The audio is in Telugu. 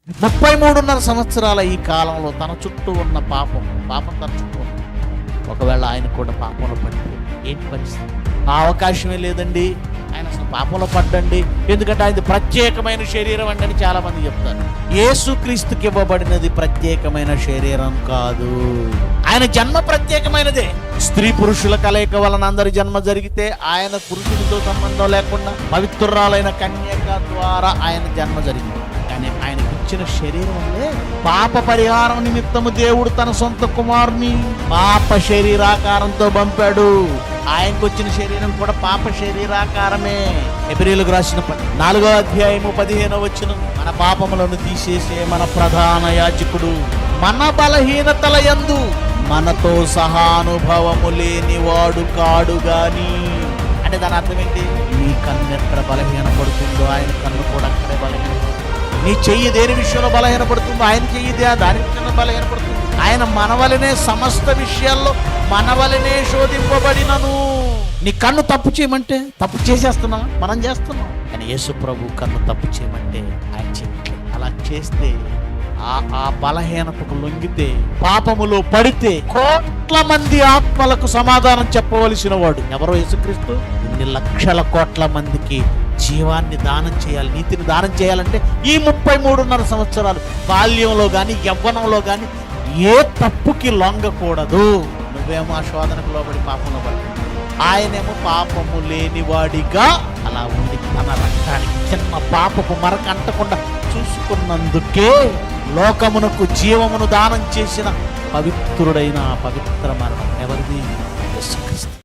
33.5 సంవత్సరాల ఈ కాలంలో తన చుట్టూ ఉన్న పాపం తన చుట్టూ ఉంది. ఒకవేళ ఆయన కూడా పాపంలో పడిపోయి ఏంటి పరిస్థితి? ఆ అవకాశమే లేదండి, ఆయన అసలు పాపంలో పడ్డండి, ఎందుకంటే ఆయన ప్రత్యేకమైన శరీరం అండి అని చాలా మంది చెప్తారు. యేసుక్రీస్తుకి ఇవ్వబడినది ప్రత్యేకమైన శరీరం కాదు, ఆయన జన్మ ప్రత్యేకమైనదే. స్త్రీ పురుషుల కలయిక వలన అందరి జన్మ జరిగితే ఆయన పురుషుడితో సంబంధం లేకుండా పవిత్రురాలైన కన్యక ద్వారా ఆయన జన్మ జరిగింది. కానీ ఆయనకి ఇచ్చిన శరీరం అంటే పాప పరిహారం నిమిత్తము దేవుడు తన సొంత కుమారుని పాప శరీరాకారంతో పంపాడు. ఆయనకు వచ్చిన శరీరం కూడా పాప శరీరాకారమే. హెబ్రీయులకు రాసిన 4వ అధ్యాయము 15వ వచనం, మన పాపములను తీసేసే మన ప్రధాన యాజకుడు మన బలహీనతల యందు మనతో సహానుభవము లేనివాడు కాడు గాని. అంటే దాని అర్థం ఏంటి? నీ కన్ను ఎక్కడ బలహీన పడుతుందో ఆయన కన్ను కూడా అక్కడే బలహీన. నీ చెయ్యి దేని విషయంలో బలహీనపడుతుందో ఆయన చెయ్యి దాని విషయంలో బలహీనపడుతుంది. ఆయన మనవలనే సమస్త విషయాల్లో మనవలనే శోధింపబడినను. నీ కన్ను తప్పు చేయమంటే తప్పు చేసేస్తున్నాం, మనం చేస్తున్నాం. కానీ యేసు ప్రభు కన్ను తప్పు చేయమంటే ఆయన చేయట్లేదు. అలా చేస్తే ఆ బలహీనతకు లొంగితే, పాపములో పడితే కోట్ల మంది ఆత్మలకు సమాధానం చెప్పవలసిన వాడు ఎవరో యేసుక్రీస్తు. ఇన్ని లక్షల కోట్ల మందికి జీవాన్ని దానం చేయాలి, నీతిని దానం చేయాలంటే ఈ 33.5 సంవత్సరాలు బాల్యంలో కానీ యవ్వనంలో కానీ ఏ తప్పుకి లొంగకూడదు. నువ్వేమో ఆ శోధనకు లోబడి పాపంలో పడి, ఆయనేమో పాపము లేనివాడిగా అలా ఉండి తన రక్తానికి చిన్న పాపపు మరక అంటకుండా చూసుకున్నందుకే లోకమునకు జీవమును దానం చేసిన పవిత్రుడైన పవిత్ర మరణం ఎవరిది? యేసుక్రీస్తు.